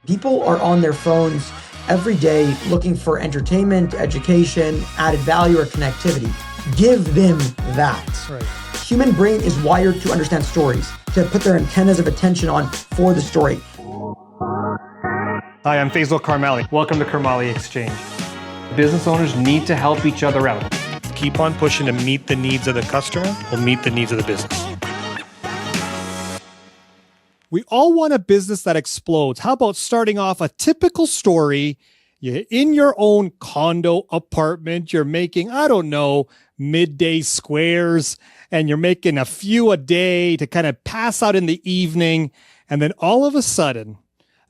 People are on their phones every day looking for entertainment, education, added value, or connectivity. Give them that. Right. Human brain is wired to understand stories, to put their antennas of attention on for the story. Hi, I'm Faisal Karmali. Welcome to Karmali Exchange. Business owners need to help each other out. Keep on pushing to meet the needs of the customer will meet the needs of the business. We all want a business that explodes. How about starting off a typical story? You're in your own condo apartment. You're making, I don't know, midday squares, and you're making a few a day to kind of pass out in the evening. And then all of a sudden,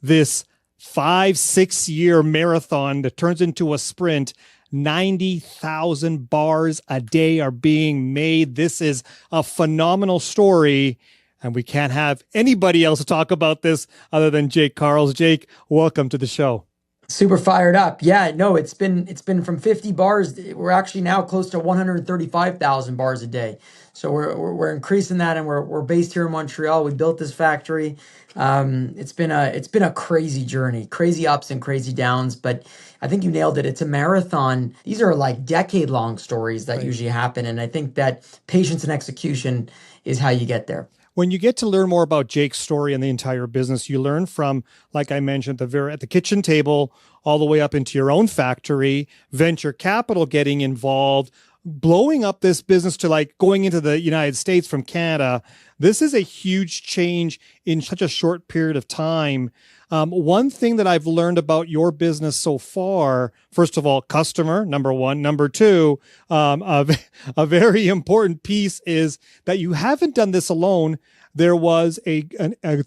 this 5-6 year marathon that turns into a sprint, 90,000 bars a day are being made. This is a phenomenal story. And we can't have anybody else to talk about this other than Jake Karls. Jake, welcome to the show. Super fired up. Yeah, no, it's been from 50 bars. We're actually now close to 135,000 bars a day. So we're increasing that, and we're based here in Montreal. We built this factory. It's been a crazy journey, crazy ups and crazy downs. But I think you nailed it. It's a marathon. These are like decade-long stories that usually happen, and I think that patience and execution is how you get there. When you get to learn more about Jake's story and the entire business, you learn from, like I mentioned, at the kitchen table, all the way up into your own factory, venture capital getting involved, blowing up this business to like going into the United States from Canada. This is a huge change in such a short period of time. One thing that I've learned about your business so far, first of all, customer, number one. Number two, a very important piece is that you haven't done this alone. There was a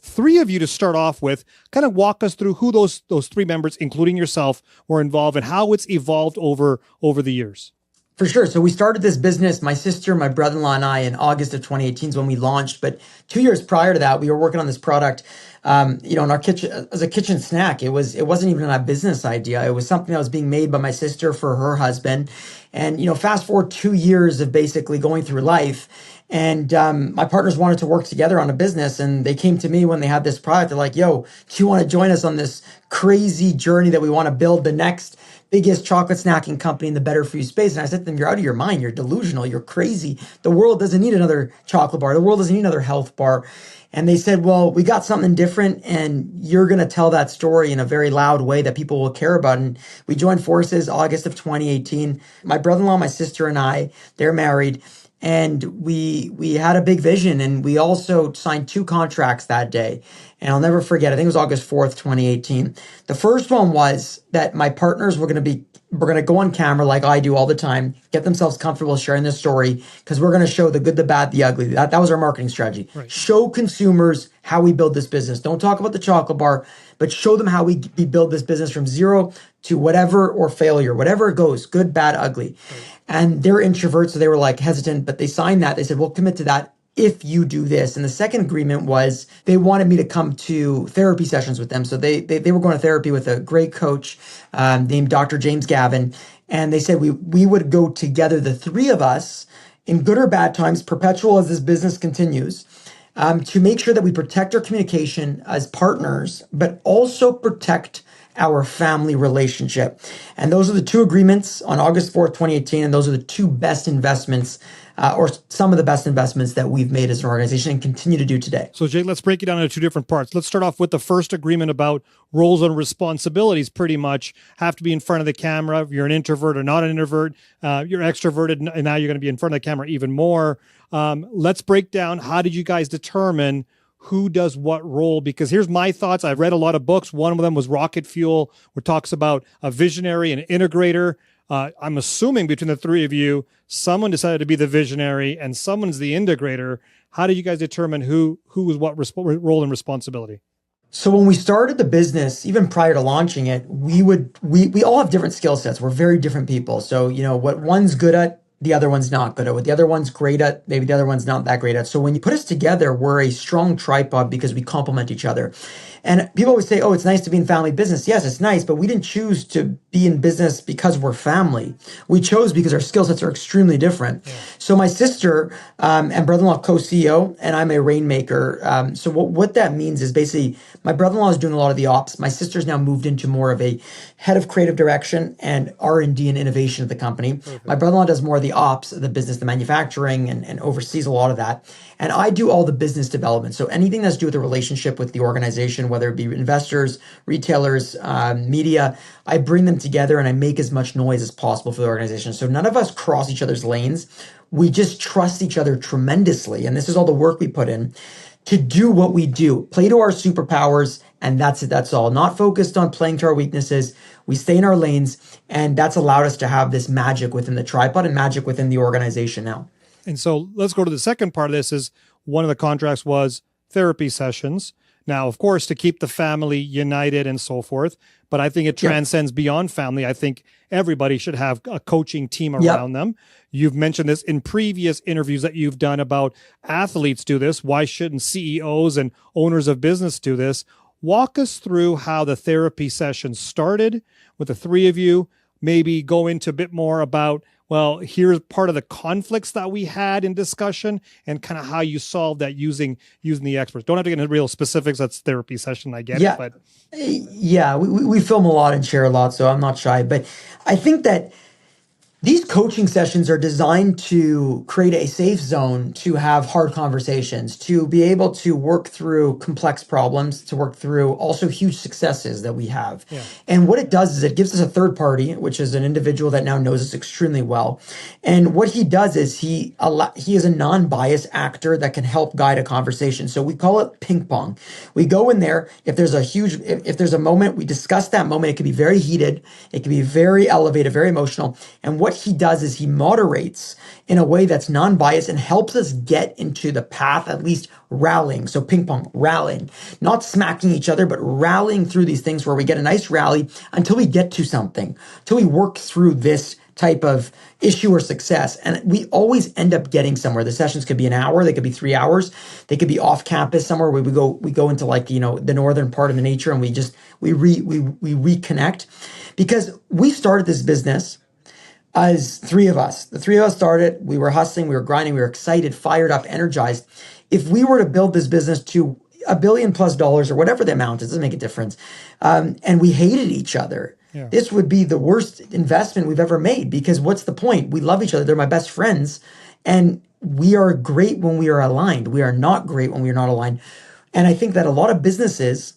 three of you to start off with. Kind of walk us through who those three members, including yourself, were involved and how it's evolved over the years. For sure. So we started this business, my sister, my brother-in-law, and I, in August of 2018 is when we launched. But 2 years prior to that, we were working on this product, in our kitchen as a kitchen snack. It wasn't even a business idea. It was something that was being made by my sister for her husband. And, fast forward 2 years of basically going through life. And my partners wanted to work together on a business, and they came to me when they had this product. They're like, yo, do you want to join us on this crazy journey that we want to build the next biggest chocolate snacking company in the better for you space? And I said to them, you're out of your mind. You're delusional. You're crazy. The world doesn't need another chocolate bar. The world doesn't need another health bar. And they said, well, we got something different, and you're going to tell that story in a very loud way that people will care about. And we joined forces August of 2018. My brother-in-law, my sister, and I, they're married. And we had a big vision, and we also signed 2 contracts that day. And I'll never forget, I think it was August 4th, 2018. The first one was that my partners were going to go on camera like I do all the time, get themselves comfortable sharing this story, because we're going to show the good, the bad, the ugly. That was our marketing strategy. Right. Show consumers how we build this business. Don't talk about the chocolate bar, but show them how we build this business from zero to whatever, or failure, whatever it goes, good, bad, ugly. Right. And they're introverts, so they were like hesitant, but they signed that. They said, we'll commit to that if you do this. And the second agreement was they wanted me to come to therapy sessions with them. So they were going to therapy with a great coach named Dr. James Gavin. And they said we would go together, the three of us, in good or bad times, perpetual as this business continues, to make sure that we protect our communication as partners, but also protect our family relationship. And those are the 2 agreements on August 4th, 2018. And those are the 2 best investments, or some of the best investments that we've made as an organization and continue to do today. So Jake, let's break it down into 2 different parts. Let's start off with the first agreement about roles and responsibilities. Pretty much have to be in front of the camera. If you're an introvert or not an introvert, you're extroverted, and now you're going to be in front of the camera even more. Let's break down, how did you guys determine who does what role? Because here's my thoughts. I've read a lot of books. One of them was Rocket Fuel, where it talks about a visionary and an integrator. I'm assuming between the 3 of you, someone decided to be the visionary and someone's the integrator. How do you guys determine who was what role and responsibility? So when we started the business, even prior to launching it, we all have different skill sets. We're very different people. So, what one's good at the other one's not good at, what the other one's great at, maybe the other one's not that great at. So when you put us together, we're a strong tripod because we complement each other. And people always say, oh, it's nice to be in family business. Yes, it's nice, but we didn't choose to be in business because we're family. We chose because our skill sets are extremely different. Yeah. So my sister and brother-in-law co-CEO, and I'm a Rainmaker. So what that means is basically my brother-in-law is doing a lot of the ops. My sister's now moved into more of a head of creative direction and R&D and innovation of the company. Perfect. My brother-in-law does more of the ops, the business, the manufacturing, and oversees a lot of that. And I do all the business development. So anything that's to do with the relationship with the organization, whether it be investors, retailers, media, I bring them together and I make as much noise as possible for the organization. So none of us cross each other's lanes. We just trust each other tremendously. And this is all the work we put in to do what we do, play to our superpowers, and that's it. That's all. Not focused on playing to our weaknesses. We stay in our lanes, and that's allowed us to have this magic within the tripod and magic within the organization now. And so let's go to the second part of this. Is one of the contracts was therapy sessions. Now, of course, to keep the family united and so forth, but I think it transcends beyond family. I think everybody should have a coaching team around them. You've mentioned this in previous interviews that you've done about athletes do this. Why shouldn't CEOs and owners of business do this? Walk us through how the therapy session started with the three of you. Maybe go into a bit more about, well, here's part of the conflicts that we had in discussion and kind of how you solved that using the experts. Don't have to get into real specifics. That's therapy session. I get it. But yeah, we film a lot and share a lot, so I'm not shy. But I think that these coaching sessions are designed to create a safe zone to have hard conversations, to be able to work through complex problems, to work through also huge successes that we have. Yeah. And what it does is it gives us a third party, which is an individual that now knows us extremely well. And what he does is he is a non-biased actor that can help guide a conversation. So we call it ping pong. We go in there. If there's a moment, we discuss that moment. It can be very heated. It can be very elevated, very emotional. And what he does is he moderates in a way that's non-biased and helps us get into the path, at least rallying. So ping pong, rallying, not smacking each other, but rallying through these things where we get a nice rally until we get to something, until we work through this type of issue or success. And we always end up getting somewhere. The sessions could be an hour, they could be 3 hours, they could be off campus somewhere where we go into like, the northern part of the nature and we reconnect, because we started this business as three of us. The three of us started, we were hustling, we were grinding, we were excited, fired up, energized. If we were to build this business to $1 billion+ or whatever the amount is, it doesn't make a difference, and we hated each other, this would be the worst investment we've ever made, because what's the point? We love each other. They're my best friends. And we are great when we are aligned. We are not great when we are not aligned. And I think that a lot of businesses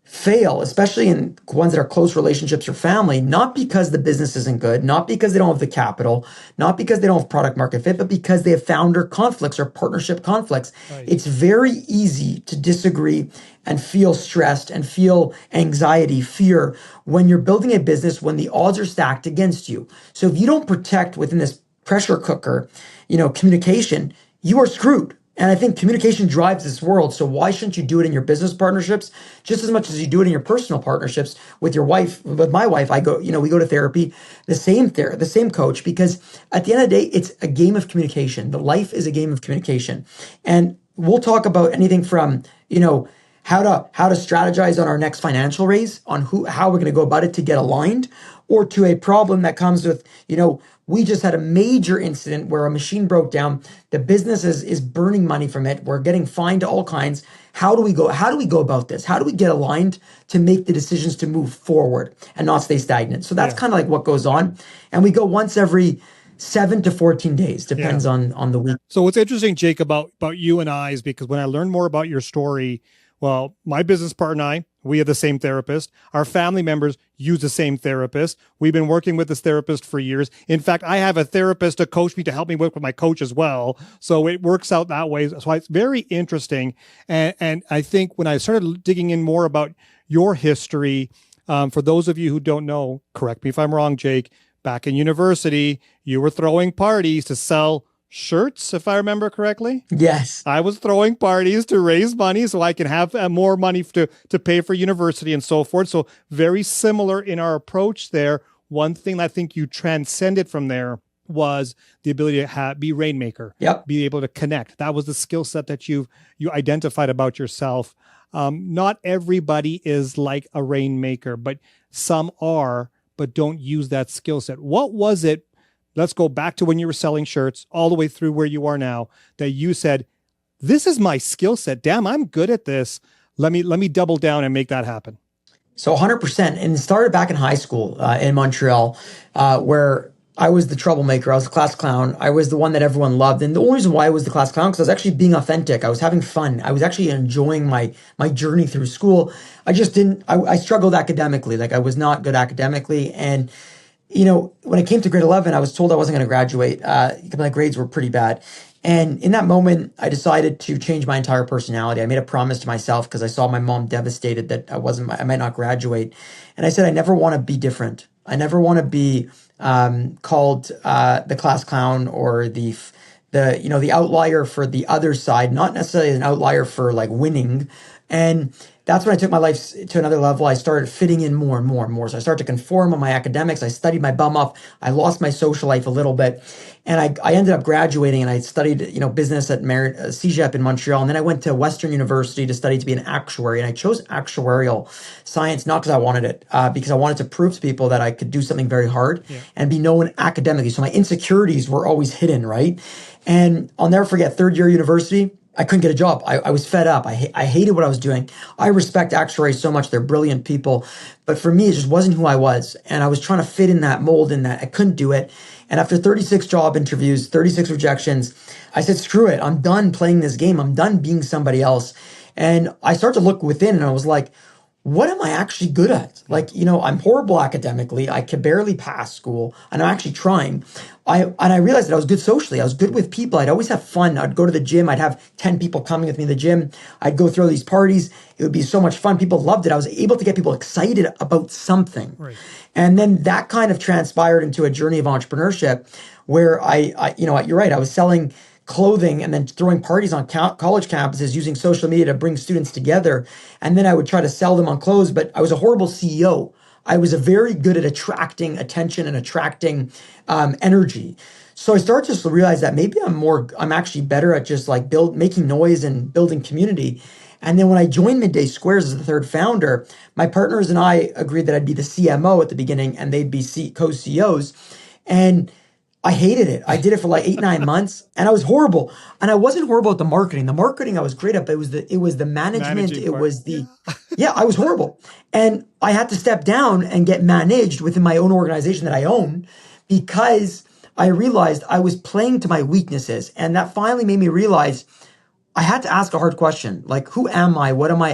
fail, especially in ones that are close relationships or family, not because the business isn't good, not because they don't have the capital, not because they don't have product market fit, but because they have founder conflicts or partnership conflicts. Right. It's very easy to disagree and feel stressed and feel anxiety, fear when you're building a business when the odds are stacked against you. So if you don't protect within this pressure cooker, communication, you are screwed. And I think communication drives this world. So why shouldn't you do it in your business partnerships just as much as you do it in your personal partnerships with your wife? With my wife, we go to therapy, the same coach, because at the end of the day, it's a game of communication. The life is a game of communication. And we'll talk about anything from, how to strategize on our next financial raise, on how we're going to go about it to get aligned, or to a problem that comes with, we just had a major incident where a machine broke down. The business is burning money from it. We're getting fined to all kinds. How do we go about this? How do we get aligned to make the decisions to move forward and not stay stagnant? So that's kind of like what goes on. And we go once every 7 to 14 days, depends on the week. So what's interesting, Jake, about you and I is because when I learned more about your story, well, my business partner and I, we have the same therapist. Our family members use the same therapist. We've been working with this therapist for years. In fact, I have a therapist to coach me, to help me work with my coach as well. So it works out that way. So it's very interesting. And I think when I started digging in more about your history, for those of you who don't know, correct me if I'm wrong, Jake, back in university, you were throwing parties to sell shirts, if I remember correctly. Yes. I was throwing parties to raise money so I can have more money to pay for university and so forth. So very similar in our approach there. One thing I think you transcended from there was the ability to be Rainmaker, Yep. be able to connect. That was the skill set that you identified about yourself. Not everybody is like a Rainmaker, but some are, but don't use that skill set. What was it? Let's go back to when you were selling shirts all the way through where you are now, that you said, this is my skill set. Damn, I'm good at this. Let me double down and make that happen. So 100%. And it started back in high school in Montreal, where I was the troublemaker. I was the class clown. I was the one that everyone loved. And the only reason why I was the class clown, because I was actually being authentic. I was having fun. I was actually enjoying my journey through school. I just didn't, I struggled academically. Like I was not good academically. And when it came to grade 11, I was told I wasn't going to graduate. My grades were pretty bad. And in that moment, I decided to change my entire personality. I made a promise to myself because I saw my mom devastated that I might not graduate. And I said, I never want to be different. I never want to be called the class clown or the outlier for the other side, not necessarily an outlier for like winning. And that's when I took my life to another level. I started fitting in more and more and more. So I started to conform on my academics. I studied my bum off. I lost my social life a little bit. And I ended up graduating, and I studied, business at CEGEP in Montreal. And then I went to Western University to study to be an actuary. And I chose actuarial science, not because I wanted it, because I wanted to prove to people that I could do something very hard and be known academically. So my insecurities were always hidden, right? And I'll never forget, third year university, I couldn't get a job. I was fed up. I hated what I was doing. I respect actuaries so much. They're brilliant people. But for me, it just wasn't who I was. And I was trying to fit in that mold, and that I couldn't do it. And after 36 job interviews, 36 rejections, I said, screw it. I'm done playing this game. I'm done being somebody else. And I started to look within, and I was like, what am I actually good at? Like, I'm horrible academically. I could barely pass school, and I'm actually trying. I realized that I was good socially. I was good with people. I'd always have fun. I'd go to the gym. I'd have 10 people coming with me to the gym. I'd go through these parties. It would be so much fun. People loved it. I was able to get people excited about something. Right. And then that kind of transpired into a journey of entrepreneurship where you're right. I was selling clothing and then throwing parties on college campuses using social media to bring students together. And then I would try to sell them on clothes, but I was a horrible CEO. I was very good at attracting attention and attracting energy. So I started to realize that maybe I'm actually better at just like making noise and building community. And then when I joined Midday Squares as the third founder, my partners and I agreed that I'd be the CMO at the beginning and they'd be co-CEOs. And I hated it. I did it for like 8-9 months, and I was horrible. And I wasn't horrible at the marketing. The marketing I was great at, but it was the management. I was horrible. And I had to step down and get managed within my own organization that I own because I realized I was playing to my weaknesses. And that finally made me realize I had to ask a hard question, like, who am I? What do I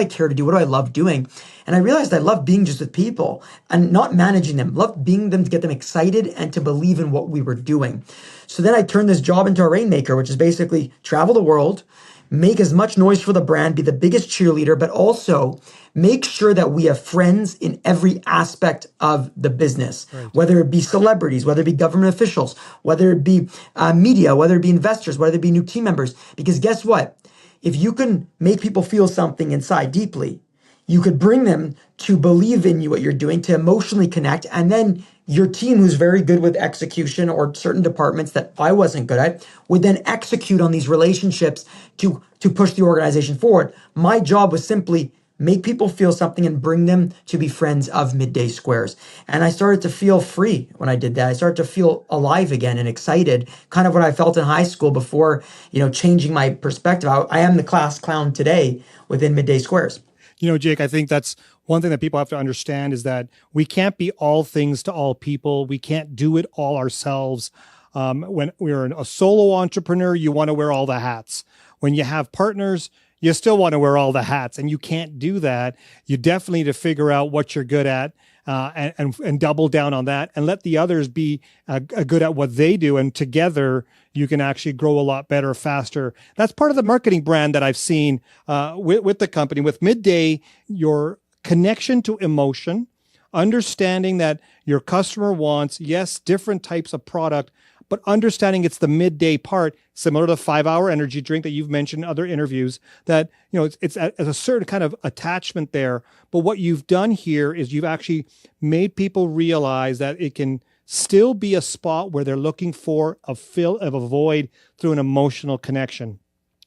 care to do? What do I love doing? And I realized I love being just with people and not managing them, love being them to get them excited and to believe in what we were doing. So then I turned this job into a Rainmaker, which is basically travel the world, make as much noise for the brand, be the biggest cheerleader, but also make sure that we have friends in every aspect of the business, right. Whether it be celebrities, whether it be government officials, whether it be media, whether it be investors, whether it be new team members. Because guess what? If you can make people feel something inside deeply, you could bring them to believe in you, what you're doing, to emotionally connect. And then your team, who's very good with execution or certain departments that I wasn't good at, would then execute on these relationships to push the organization forward. My job was simply make people feel something and bring them to be friends of Midday Squares. And I started to feel free when I did that. I started to feel alive again and excited, kind of what I felt in high school before, changing my perspective. I am the class clown today within Midday Squares. Jake, I think that's one thing that people have to understand is that we can't be all things to all people. We can't do it all ourselves. When we're a solo entrepreneur, you want to wear all the hats. When you have partners, you still want to wear all the hats, and you can't do that. You definitely need to figure out what you're good at and double down on that and let the others be good at what they do. And together you can actually grow a lot better, faster. That's part of the marketing brand that I've seen with the company. With Midday, your connection to emotion, understanding that your customer wants, yes, different types of product, but understanding it's the midday part, similar to the 5-hour energy drink that you've mentioned in other interviews, that, it's a certain kind of attachment there. But what you've done here is you've actually made people realize that it can still be a spot where they're looking for a fill of a void through an emotional connection.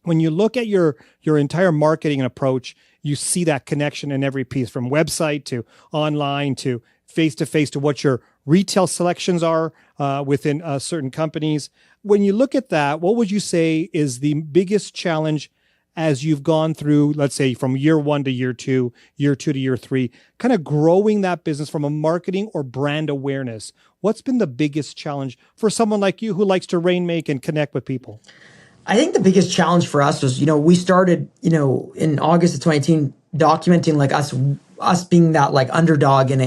When you look at your entire marketing approach, you see that connection in every piece, from website to online to face-to-face to what your retail selections are within certain companies. When you look at that, what would you say is the biggest challenge as you've gone through, let's say, from year 1 to year 2, year 2 to year 3, kind of growing that business from a marketing or brand awareness? What's been the biggest challenge for someone like you who likes to rainmake and connect with people? I think the biggest challenge for us was, we started, in August of 2018, documenting like us being that like underdog in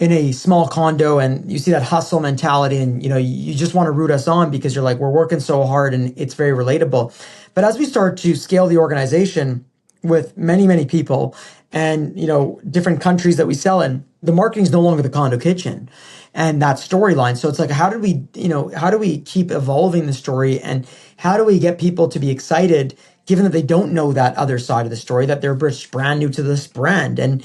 a small condo, and you see that hustle mentality, and you just want to root us on because you're like, we're working so hard and it's very relatable. But as we start to scale the organization with many people and different countries that we sell in, the marketing is no longer the condo kitchen and that storyline. So it's like, how do we keep evolving the story, and how do we get people to be excited, given that they don't know that other side of the story, that they're brand new to this brand? And,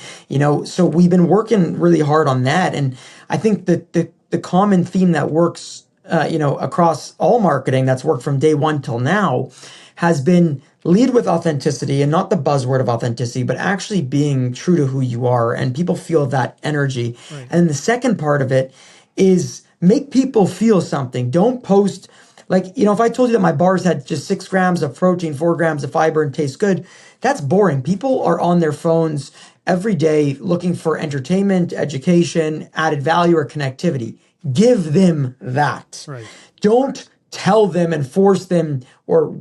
so we've been working really hard on that. And I think that the common theme that works, across all marketing, that's worked from day one till now, has been lead with authenticity, and not the buzzword of authenticity, but actually being true to who you are, and people feel that energy. Right. And the second part of it is make people feel something. Don't post like, if I told you that my bars had just 6 grams of protein, 4 grams of fiber, and taste good, that's boring. People are on their phones every day looking for entertainment, education, added value, or connectivity. Give them that. Right. Don't tell them and force them, or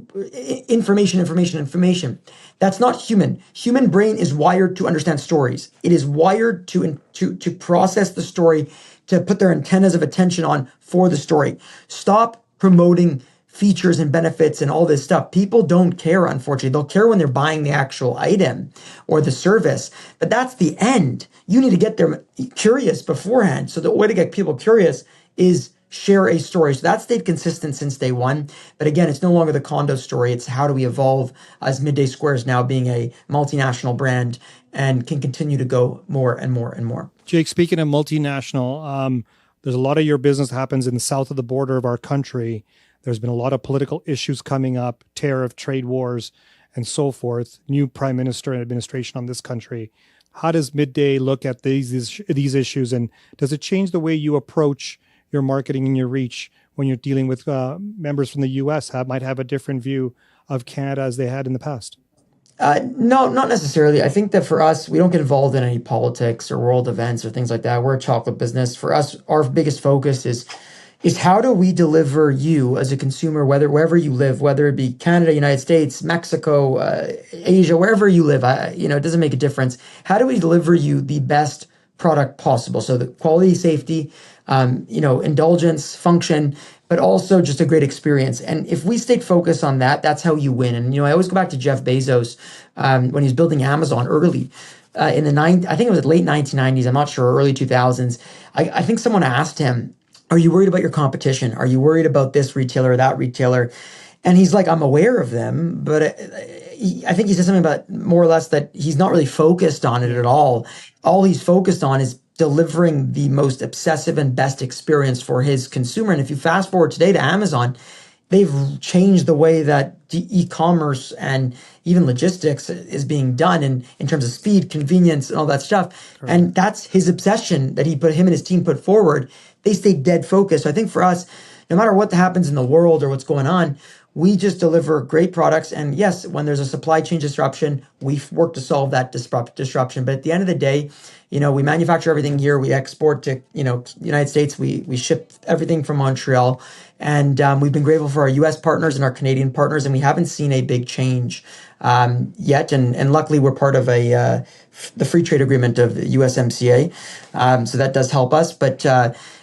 information. That's not human. Human brain is wired to understand stories. It is wired to process the story, to put their antennas of attention on for the story. Stop promoting features and benefits and all this stuff. People don't care, unfortunately. They'll care when they're buying the actual item or the service, but that's the end. You need to get them curious beforehand. So the way to get people curious is share a story. So that stayed consistent since day one. But again, it's no longer the condo story. It's how do we evolve as Midday Squares now being a multinational brand and can continue to go more and more and more. Jake, speaking of multinational, there's a lot of your business happens in the south of the border of our country. There's been a lot of political issues coming up, tariff, trade wars, and so forth. New prime minister and administration on this country. How does Midday look at these issues, and does it change the way you approach your marketing and your reach when you're dealing with members from the U.S. might have a different view of Canada as they had in the past? No, not necessarily. I think that for us, we don't get involved in any politics or world events or things like that. We're a chocolate business. For us, our biggest focus is how do we deliver you as a consumer, wherever you live, whether it be Canada, United States, Mexico, Asia, wherever you live, it doesn't make a difference. How do we deliver you the best product possible? So the quality, safety, indulgence, function, but also just a great experience. And if we stayed focused on that, that's how you win. And, I always go back to Jeff Bezos when he was building Amazon early in the I think it was late 1990s. I'm not sure, early 2000s. I think someone asked him, are you worried about your competition? Are you worried about this retailer or that retailer? And he's like, I'm aware of them, but I think he said something about more or less that he's not really focused on it at all. All he's focused on is delivering the most obsessive and best experience for his consumer. And if you fast forward today to Amazon, they've changed the way that e-commerce and even logistics is being done in terms of speed, convenience, and all that stuff. Correct. And that's his obsession that him and his team put forward. They stayed dead focused. So I think for us, no matter what happens in the world or what's going on, we just deliver great products. And yes, when there's a supply chain disruption, we work to solve that disruption. But at the end of the day, we manufacture everything here. We export to, United States. We ship everything from Montreal. And we've been grateful for our U.S. partners and our Canadian partners. And we haven't seen a big change yet. And luckily, we're part of the free trade agreement of USMCA. So that does help us. But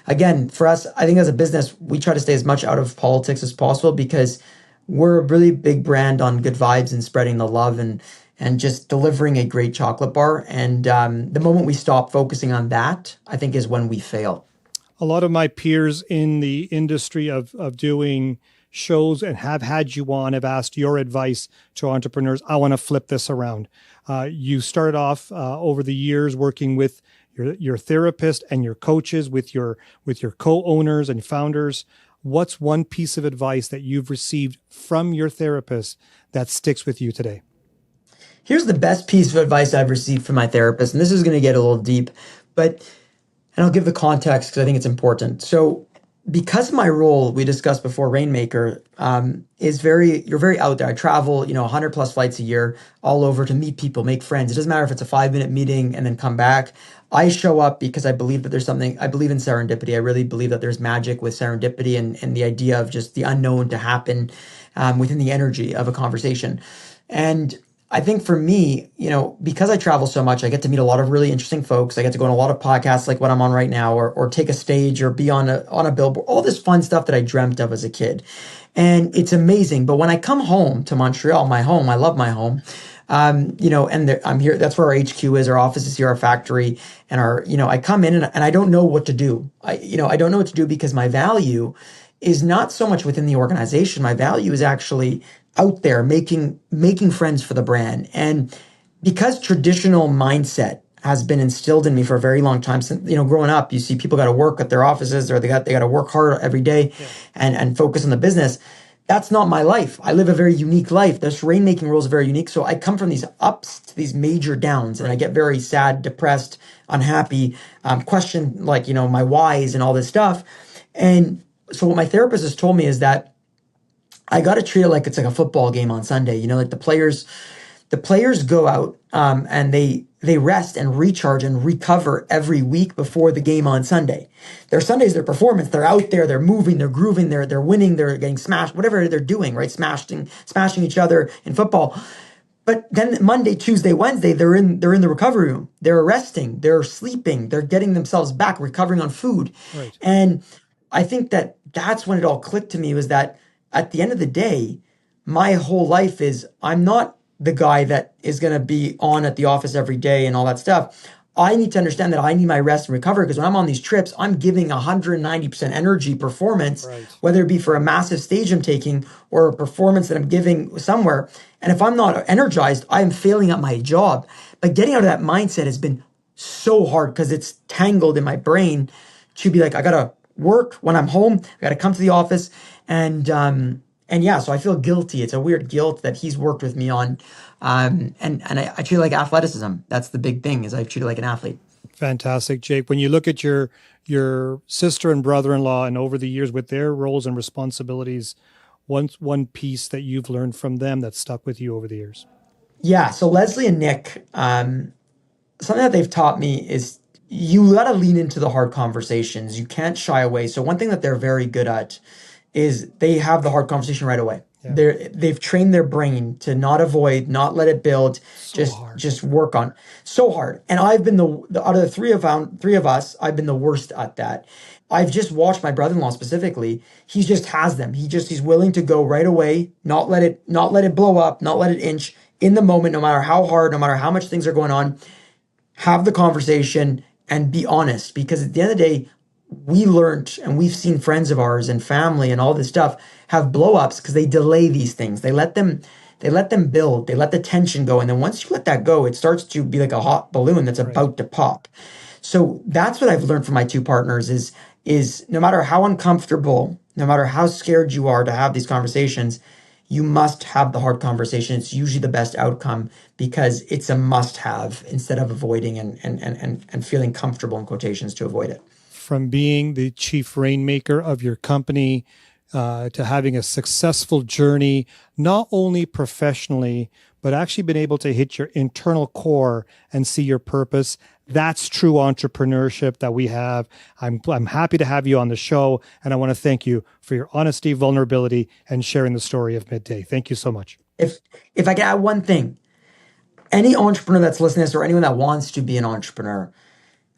again, for us, I think as a business, we try to stay as much out of politics as possible because we're a really big brand on good vibes and spreading the love and just delivering a great chocolate bar. And the moment we stop focusing on that, I think is when we fail. A lot of my peers in the industry of doing shows and have had you on have asked your advice to entrepreneurs. I want to flip this around. You started off over the years working with your therapist and your coaches, with your co-owners and founders. What's one piece of advice that you've received from your therapist that sticks with you today? Here's the best piece of advice I've received from my therapist, and this is going to get a little deep, but and I'll give the context because I think it's important. So, because of my role, we discussed before, Rainmaker, you're very out there. I travel, 100 plus flights a year all over to meet people, make friends. It doesn't matter if it's a 5-minute meeting and then come back. I show up because I believe that there's something, I believe in serendipity. I really believe that there's magic with serendipity and the idea of just the unknown to happen within the energy of a conversation. And I think for me, because I travel so much, I get to meet a lot of really interesting folks. I get to go on a lot of podcasts like what I'm on right now, or take a stage or be on a billboard, all this fun stuff that I dreamt of as a kid. And it's amazing. But when I come home to Montreal, my home, I love my home. I'm here. That's where our HQ is. Our office is here, our factory, and I come in and I don't know what to do. I don't know what to do because my value is not so much within the organization. My value is actually out there making friends for the brand. And because traditional mindset has been instilled in me for a very long time, since growing up, you see people got to work at their offices, or they got to work hard every day, and focus on the business. That's not my life. I live a very unique life. This rainmaking role is very unique. So I come from these ups to these major downs, and I get very sad, depressed, unhappy, question my whys and all this stuff. And so what my therapist has told me is that I got to treat it like it's like a football game on Sunday. Like the players go out and they rest and recharge and recover every week before the game on Sunday. Their Sunday's their performance. They're out there, they're moving, they're grooving, they're winning, they're getting smashed, whatever they're doing, right? Smashing each other in football. But then Monday, Tuesday, Wednesday, they're in the recovery room. They're resting, they're sleeping, they're getting themselves back, recovering on food. Right. And I think that's when it all clicked to me, was that at the end of the day, my whole life is, I'm not the guy that is going to be on at the office every day and all that stuff. I need to understand that I need my rest and recovery, because when I'm on these trips, I'm giving 190% energy performance, Right. whether it be for a massive stage I'm taking or a performance that I'm giving somewhere. And if I'm not energized, I am failing at my job. But getting out of that mindset has been so hard, because it's tangled in my brain to be like, I got to work when I'm home. I got to come to the office. And so I feel guilty. It's a weird guilt that he's worked with me on. And I treat it like athleticism. That's the big thing, is I treat it like an athlete. Fantastic, Jake. When you look at your sister and brother-in-law, and over the years with their roles and responsibilities, one piece that you've learned from them that stuck with you over the years? Yeah. So Leslie and Nick, something that they've taught me is you got to lean into the hard conversations. You can't shy away. So one thing that they're very good at is they have the hard conversation right away. Yeah. They've trained their brain to not avoid, not let it build, just work on so hard. And I've been the out of the three of us, I've been the worst at that. I've just watched my brother-in-law specifically. He just has them. He's willing to go right away, not let it blow up, not let it inch in the moment, no matter how hard, no matter how much things are going on. Have the conversation and be honest, because at the end of the day, we learned, and we've seen friends of ours and family and all this stuff have blow-ups because they delay these things. They let them build, they let the tension go. And then once you let that go, it starts to be like a hot balloon that's about to pop. So that's what I've learned from my two partners is no matter how uncomfortable, no matter how scared you are to have these conversations, you must have the hard conversation. It's usually the best outcome, because it's a must-have instead of avoiding and feeling comfortable, in quotations, to avoid it. From being the chief rainmaker of your company to having a successful journey, not only professionally, but actually been able to hit your internal core and see your purpose. That's true entrepreneurship that we have. I'm happy to have you on the show, and I want to thank you for your honesty, vulnerability, and sharing the story of Midday. Thank you so much. If I could add one thing, any entrepreneur that's listening to this, or anyone that wants to be an entrepreneur,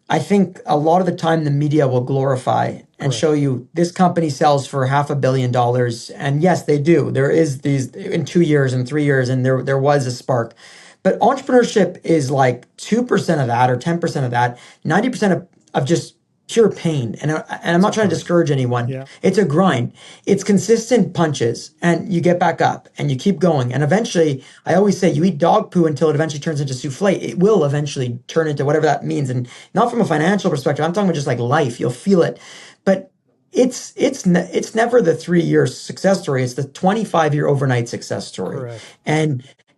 I think a lot of the time the media will glorify and show you this company sells for $500 million. And yes, they do. There is these in 2 years and 3 years, and there was a spark. But entrepreneurship is like 2% of that, or 10% of that. 90% of just pure pain. And I'm not trying to discourage anyone. Yeah. It's a grind. It's consistent punches, and you get back up and you keep going. And eventually, I always say, you eat dog poo until it eventually turns into souffle. It will eventually turn into whatever that means. And not from a financial perspective, I'm talking about just like life. You'll feel it. But it's never the 3-year success story. It's the 25-year overnight success story. Correct.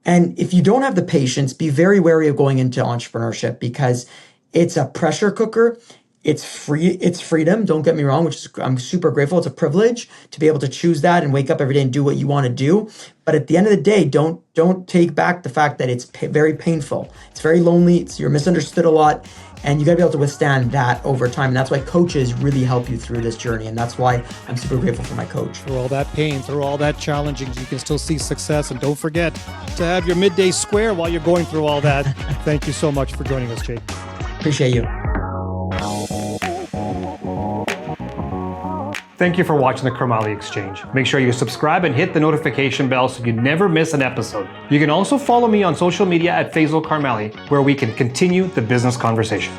And if you don't have the patience, be very wary of going into entrepreneurship, because it's a pressure cooker. It's freedom. Don't get me wrong, which is, I'm super grateful. It's a privilege to be able to choose that and wake up every day and do what you want to do. But at the end of the day, don't take back the fact that it's very painful. It's very lonely. You're misunderstood a lot. And you got to be able to withstand that over time. And that's why coaches really help you through this journey. And that's why I'm super grateful for my coach. Through all that pain, through all that challenging, you can still see success. And don't forget to have your midday square while you're going through all that. Thank you so much for joining us, Jake. Appreciate you. Thank you for watching the Karmali Exchange. Make sure you subscribe and hit the notification bell so you never miss an episode. You can also follow me on social media at Faisal Karmali, where we can continue the business conversation.